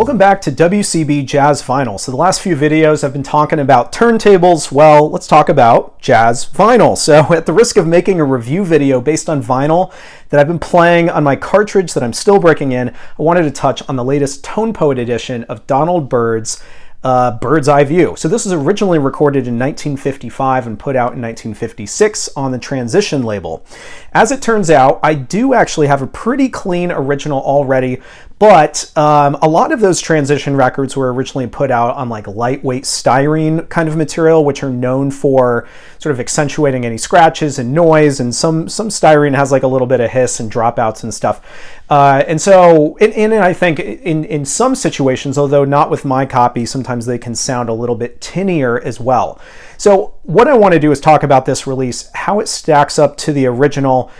Welcome back to WCB Jazz Vinyl. So the last few videos I've been talking about turntables. Well, let's talk about jazz vinyl. So at the risk of making a review video based on vinyl that I've been playing on my cartridge that I'm still breaking in, I wanted to touch on the latest Tone Poet edition of Donald Byrd's Bird's Eye View. So this was originally recorded in 1955 and put out in 1956 on the Transition label. As it turns out, I do actually have a pretty clean original already, but a lot of those Transition records were originally put out on like lightweight styrene kind of material, which are known for sort of accentuating any scratches and noise, and some styrene has like a little bit of hiss and dropouts and stuff. And so I think in some situations, although not with my copy, sometimes they can sound a little bit tinnier as well. So what I want to do is talk about this release, how it stacks up to the original,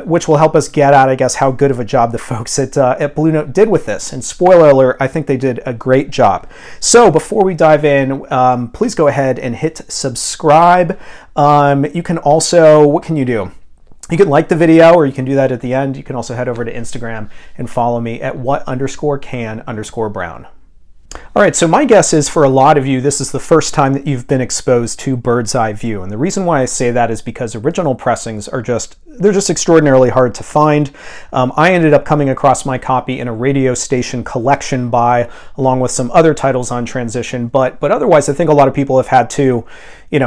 which will help us get at, I guess, how good of a job the folks at Blue Note did with this. And spoiler alert, I think they did a great job. So before we dive in, please go ahead and hit subscribe. You can also, what can you do? You can like the video, or you can do that at the end. You can also head over to Instagram and follow me at what_can_brown. All right, so my guess is for a lot of you, this is the first time that you've been exposed to Bird's Eye View. And the reason why I say that is because original pressings are they're just extraordinarily hard to find. I ended up coming across my copy in a radio station collection buy, along with some other titles on Transition. But otherwise, I think a lot of people have had to,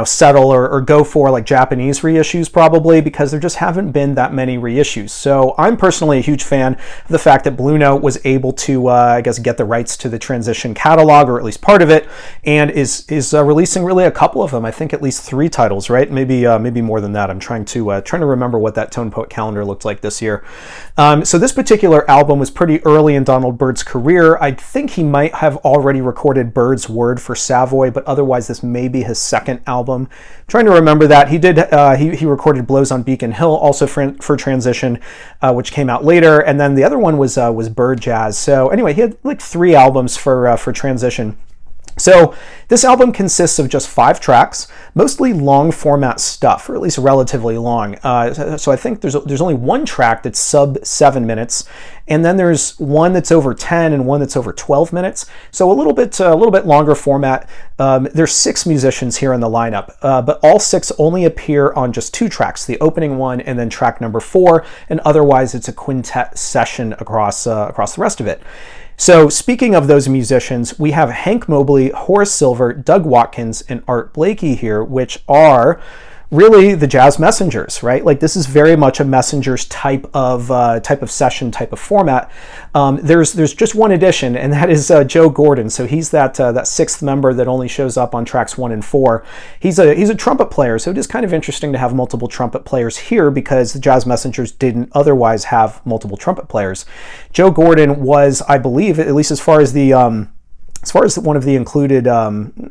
settle or go for like Japanese reissues probably, because there just haven't been that many reissues. So I'm personally a huge fan of the fact that Blue Note was able to, I guess, get the rights to the Transition catalog, or at least part of it, and is releasing really a couple of them. I think at least 3 titles, right? Maybe more than that. I'm trying to remember what that Tone Poet calendar looked like this year. So this particular album was pretty early in Donald Byrd's career. I think he might have already recorded Bird's Word for Savoy, but otherwise this may be his second album. I'm trying to remember that. He did. He recorded Blows on Beacon Hill also for Transition, which came out later, and then the other one was Byrd Jazz. So anyway, he had like 3 albums for Transition. So this album consists of just 5 tracks, mostly long format stuff, or at least relatively long. So I think there's only one track that's sub 7 minutes, and then there's one that's over 10 and one that's over 12 minutes. So a little bit longer format. There's 6 musicians here in the lineup, but all 6 only appear on just 2 tracks, the opening one and then track number 4, and otherwise it's a quintet session across the rest of it. So speaking of those musicians, we have Hank Mobley, Horace Silver, Doug Watkins, and Art Blakey here, which are really the jazz messengers, right? Like this is very much a messengers type of session, type of format. There's just one addition, and that is Joe Gordon. So he's that 6th member that only shows up on tracks 1 and 4. He's a trumpet player, so it is kind of interesting to have multiple trumpet players here because the jazz messengers didn't otherwise have multiple trumpet players. Joe Gordon was, I believe, at least as far as one of the included,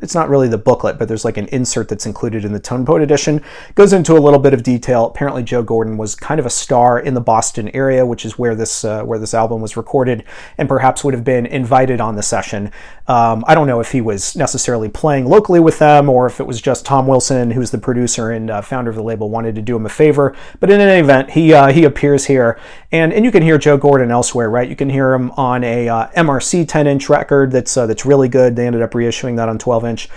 it's not really the booklet, but there's like an insert that's included in the Tone Poet edition. It goes into a little bit of detail. Apparently Joe Gordon was kind of a star in the Boston area, which is where this album was recorded, and perhaps would have been invited on the session. I don't know if he was necessarily playing locally with them, or if it was just Tom Wilson, who's the producer and founder of the label, wanted to do him a favor. But in any event, he appears here, and you can hear Joe Gordon elsewhere, right? You can hear him on a MRC 10-inch record that's really good. They ended up reissuing that on 12-inch.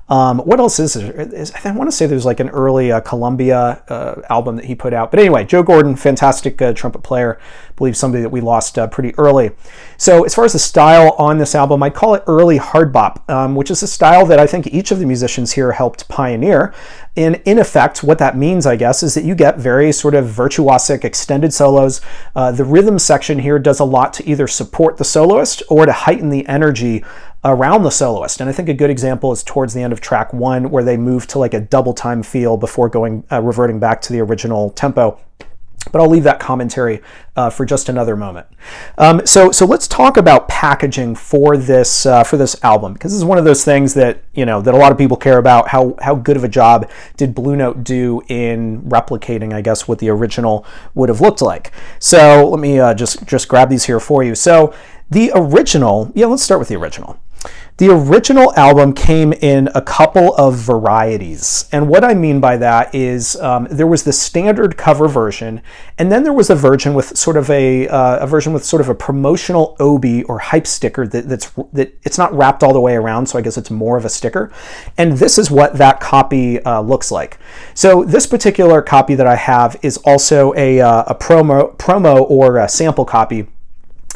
What else is there? I want to say there's like an early Columbia album that he put out. But anyway, Joe Gordon, fantastic trumpet player. I believe somebody that we lost pretty early. So as far as the style on this album, I'd call it early hard bop, which is a style that I think each of the musicians here helped pioneer. And in effect, what that means, I guess, is that you get very sort of virtuosic extended solos. The rhythm section here does a lot to either support the soloist or to heighten the energy around the soloist. And I think a good example is towards the end of track 1, where they move to like a double time feel before reverting back to the original tempo. But I'll leave that commentary for just another moment. So let's talk about packaging for this album, because this is one of those things that that a lot of people care about. How good of a job did Blue Note do in replicating, I guess, what the original would have looked like? So let me just grab these here for you. So the original, let's start with the original. The original album came in a couple of varieties. And what I mean by that is there was the standard cover version, and then there was a version with sort of a promotional obi or hype sticker that it's not wrapped all the way around, so I guess it's more of a sticker. And this is what that copy looks like. So this particular copy that I have is also a promo or a sample copy.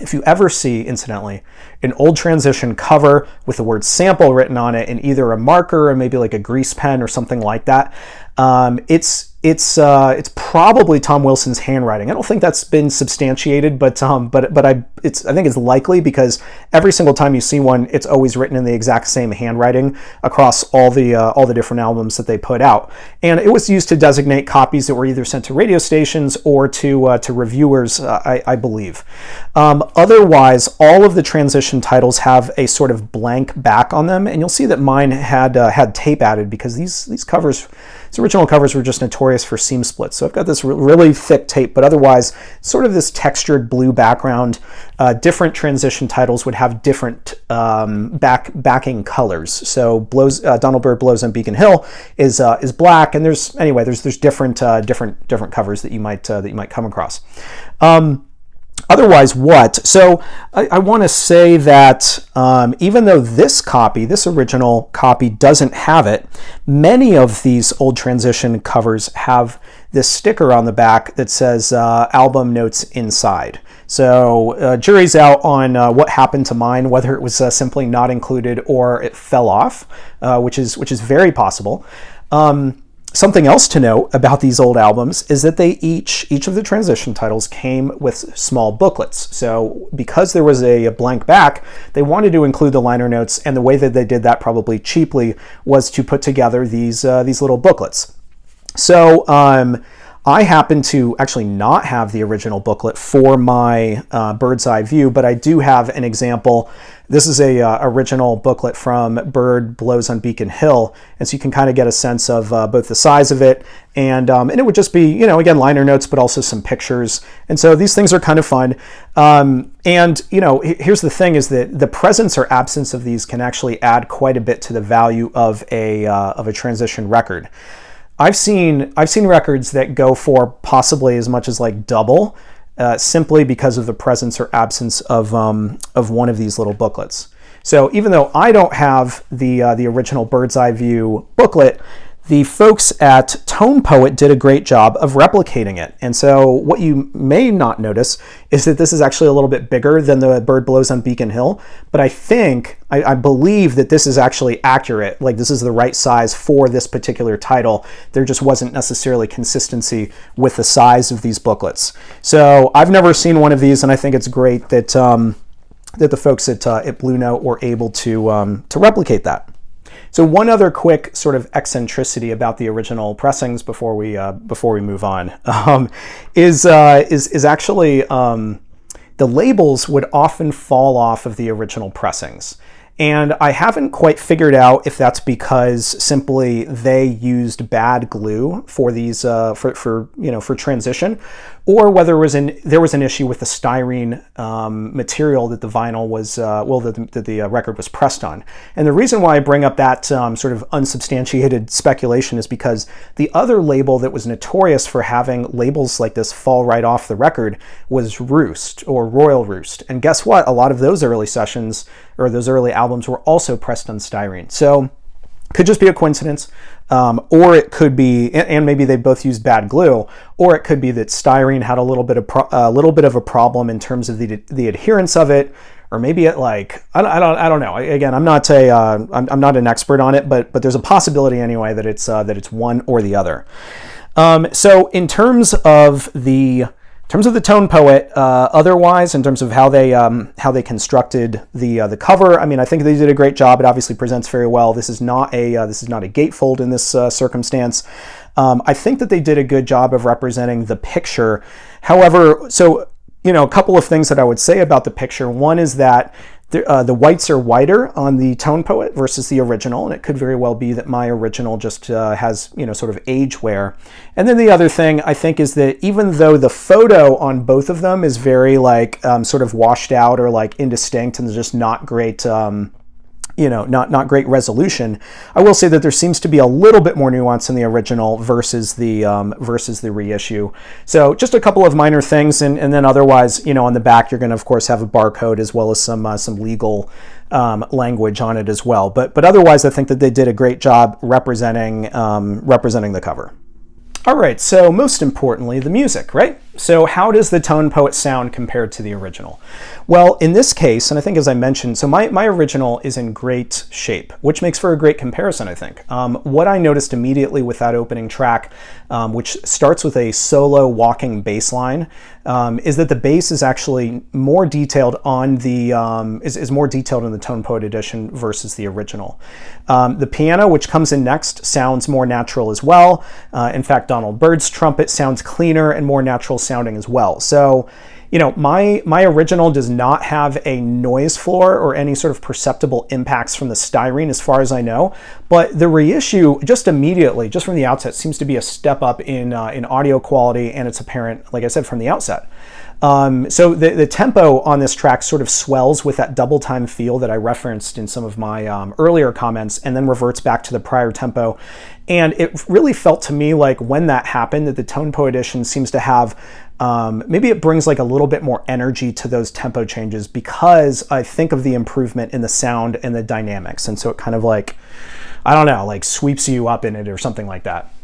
If you ever see, incidentally, an old transition cover with the word sample written on it in either a marker or maybe like a grease pen or something like that, it's probably Tom Wilson's handwriting. I don't think that's been substantiated, but I think it's likely, because every single time you see one, it's always written in the exact same handwriting across all the different albums that they put out. And it was used to designate copies that were either sent to radio stations or to reviewers, I believe. Otherwise, all of the transition titles have a sort of blank back on them, and you'll see that mine had tape added, because these original covers were just notorious for seam splits. So I've got this really thick tape, but otherwise sort of this textured blue background. Different transition titles would have different backing colors. So Donald Byrd Blows on Beacon Hill is black, and there's different covers that you might come across. Otherwise, what? So I want to say that even though this original copy doesn't have it, many of these old transition covers have this sticker on the back that says album notes inside. So jury's out on what happened to mine, whether it was simply not included or it fell off, which is very possible. Something else to note about these old albums is that they each of the transition titles came with small booklets. So because there was a blank back, they wanted to include the liner notes, and the way that they did that, probably cheaply, was to put together these little booklets. So I happen to actually not have the original booklet for my bird's eye view, but I do have an example. This is a original booklet from Byrd Blows on Beacon Hill, and so you can kind of get a sense of both the size of it, and it would just be, again, liner notes, but also some pictures. And so these things are kind of fun. And here's the thing: is that the presence or absence of these can actually add quite a bit to the value of a transition record. I've seen records that go for possibly as much as like double, simply because of the presence or absence of one of these little booklets. So even though I don't have the original Bird's Eye View booklet, the folks at Tone Poet did a great job of replicating it. And so what you may not notice is that this is actually a little bit bigger than the Byrd Blows on Beacon Hill, but I believe that this is actually accurate. Like, this is the right size for this particular title. There just wasn't necessarily consistency with the size of these booklets. So I've never seen one of these, and I think it's great that the folks at Blue Note were able to replicate that. So one other quick sort of eccentricity about the original pressings before we move on is actually the labels would often fall off of the original pressings. And I haven't quite figured out if that's because simply they used bad glue for these for transition, or whether there was an issue with the styrene material that the vinyl was that the record was pressed on. And the reason why I bring up that sort of unsubstantiated speculation is because the other label that was notorious for having labels like this fall right off the record was Roost, or Royal Roost. And guess what? A lot of those early sessions, or those early albums, were also pressed on styrene. So could just be a coincidence, or it could be, and maybe they both used bad glue, or it could be that styrene had a little bit of a problem in terms of the adherence of it, or maybe it I don't know. Again, I'm not an expert on it, but there's a possibility anyway that it's one or the other. So in terms of the Tone Poet, otherwise, in terms of how they constructed the cover, I mean, I think they did a great job. It obviously presents very well. This is not a gatefold in this circumstance. I think that they did a good job of representing the picture. However, a couple of things that I would say about the picture. One is that the whites are whiter on the Tone Poet versus the original, and it could very well be that my original just has sort of age wear. And then the other thing I think is that even though the photo on both of them is very sort of washed out or indistinct, and there's just not great not great resolution. I will say that there seems to be a little bit more nuance in the original versus the reissue. So just a couple of minor things, and then otherwise, on the back, you're going to of course have a barcode as well as some legal language on it as well. But otherwise, I think that they did a great job representing the cover. All right, so most importantly, the music, right? So how does the Tone Poet sound compared to the original? Well, in this case, and I think as I mentioned, so my original is in great shape, which makes for a great comparison, I think. What I noticed immediately with that opening track, which starts with a solo walking bass line, is that the bass is actually more detailed on the is more detailed in the Tone Poet edition versus the original. The piano, which comes in next, sounds more natural as well. In fact, Donald Byrd's trumpet sounds cleaner and more natural sounding as well. So, my original does not have a noise floor or any sort of perceptible impacts from the styrene as far as I know, but the reissue just immediately, just from the outset, seems to be a step up in audio quality, and it's apparent, like I said, from the outset. So the tempo on this track sort of swells with that double time feel that I referenced in some of my earlier comments, and then reverts back to the prior tempo. And it really felt to me like when that happened, that the Tone Poet edition seems to have, maybe it brings like a little bit more energy to those tempo changes, because I think of the improvement in the sound and the dynamics. And so it kind of like, I don't know, like sweeps you up in it or something like that.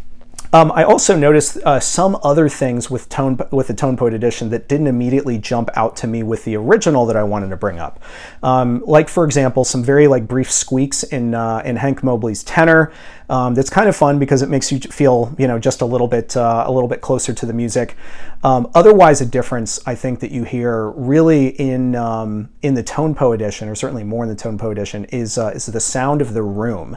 I also noticed some other things with the Tone Poet edition that didn't immediately jump out to me with the original that I wanted to bring up. Like, for example, some very brief squeaks in Hank Mobley's tenor. That's kind of fun because it makes you feel, just a little bit closer to the music. Otherwise, a difference I think that you hear really in the Tone Poet edition, or certainly more in the Tone Poet edition, is the sound of the room.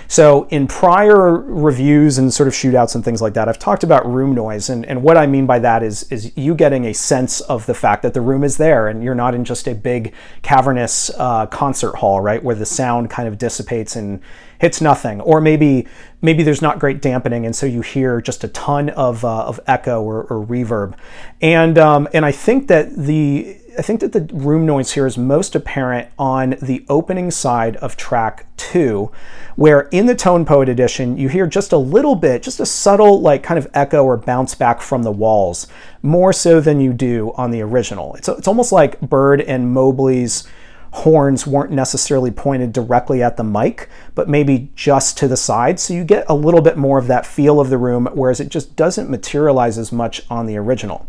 So in prior reviews and sort of shootouts and things like that, I've talked about room noise, and what I mean by that is you getting a sense of the fact that the room is there and you're not in just a big cavernous concert hall, right, where the sound kind of dissipates and hits nothing, or maybe there's not great dampening, and so you hear just a ton of echo or reverb, and I think that the room noise here is most apparent on the opening side of track 2, where in the Tone Poet edition you hear just a little bit, just a subtle kind of echo or bounce back from the walls, more so than you do on the original. It's almost like Byrd and Mobley's horns weren't necessarily pointed directly at the mic, but maybe just to the side. So you get a little bit more of that feel of the room, whereas it just doesn't materialize as much on the original.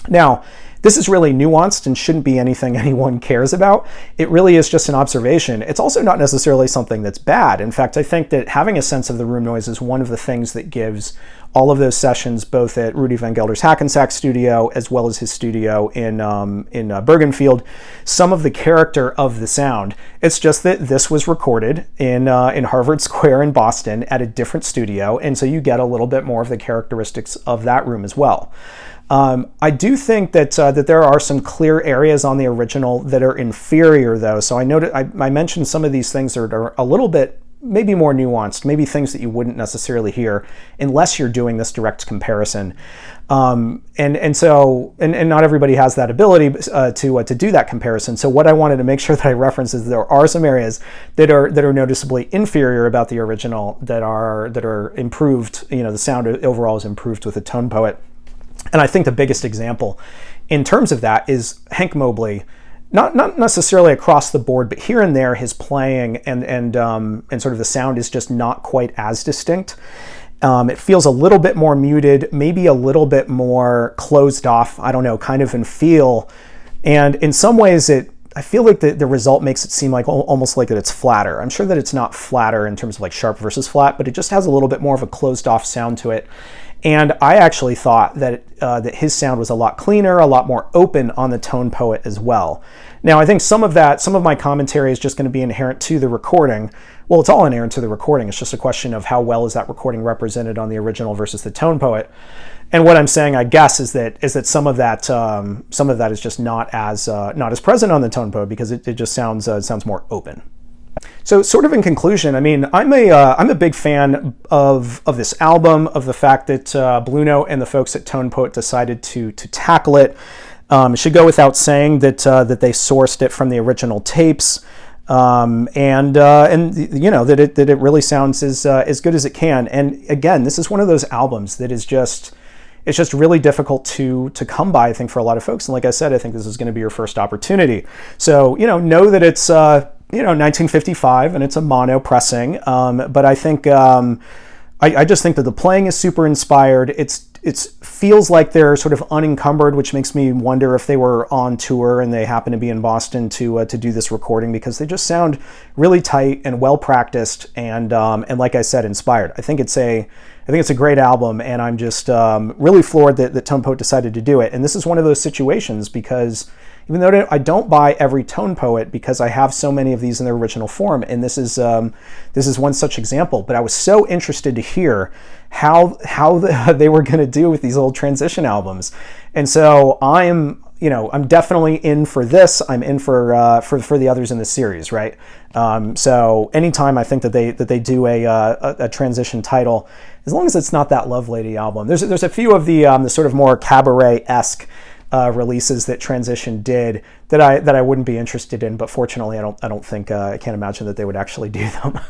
Now, this is really nuanced and shouldn't be anything anyone cares about. It really is just an observation. It's also not necessarily something that's bad. In fact, I think that having a sense of the room noise is one of the things that gives all of those sessions, both at Rudy Van Gelder's Hackensack studio as well as his studio in Bergenfield, some of the character of the sound. It's just that this was recorded in Harvard Square in Boston at a different studio, and so you get a little bit more of the characteristics of that room as well. I do think that there are some clear areas on the original that are inferior, though. So I mentioned some of these things that are a little bit maybe more nuanced, maybe things that you wouldn't necessarily hear unless you're doing this direct comparison. And not everybody has that ability to do that comparison. So what I wanted to make sure that I reference is there are some areas that are noticeably inferior about the original that are improved. The sound overall is improved with the Tone Poet. And I think the biggest example in terms of that is Hank Mobley, not necessarily across the board, but here and there his playing and sort of the sound is just not quite as distinct. It feels a little bit more muted, maybe a little bit more closed off, I don't know, kind of in feel. And in some ways I feel like the result makes it seem like almost like that it's flatter. I'm sure that it's not flatter in terms of sharp versus flat, but it just has a little bit more of a closed off sound to it. And I actually thought that his sound was a lot cleaner, a lot more open on the Tone Poet as well. Now, I think some of my commentary is just going to be inherent to the recording. Well, it's all inherent to the recording. It's just a question of how well is that recording represented on the original versus the Tone Poet. And what I'm saying, I guess, is that some of that is just not as present on the Tone Poet because it just sounds more open. So sort of in conclusion, I mean, I'm a big fan of this album, of the fact that Blue Note and the folks at Tone Poet decided to tackle it. It should go without saying that they sourced it from the original tapes. and you know that it really sounds as good as it can. And again, this is one of those albums that is just, it's just really difficult to come by, I think, for a lot of folks. And like I said, I think this is going to be your first opportunity. So, you know that it's, you know, 1955 and it's a mono pressing. But I think, I just think that the playing is super inspired. It feels like they're sort of unencumbered, which makes me wonder if they were on tour and they happen to be in Boston to do this recording, because they just sound really tight and well practiced and like I said, inspired. I think it's a great album, and I'm just really floored that Tone Poet decided to do it. And this is one of those situations, because even though I don't buy every Tone Poet, because I have so many of these in their original form, and this is one such example. But I was so interested to hear how they were going to do with these old transition albums, and so I'm definitely in for this. I'm in for the others in the series, right? So anytime I think that they do a transition title, as long as it's not that Love Lady album. There's a few of the sort of more cabaret-esque releases that Transition did that I wouldn't be interested in, but fortunately I don't think I can't imagine that they would actually do them.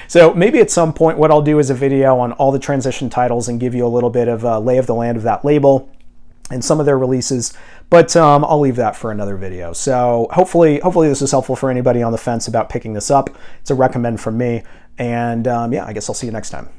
So maybe at some point what I'll do is a video on all the Transition titles and give you a little bit of a lay of the land of that label and some of their releases, but I'll leave that for another video. So hopefully this is helpful for anybody on the fence about picking this up. It's a recommend from me, and yeah, I guess I'll see you next time.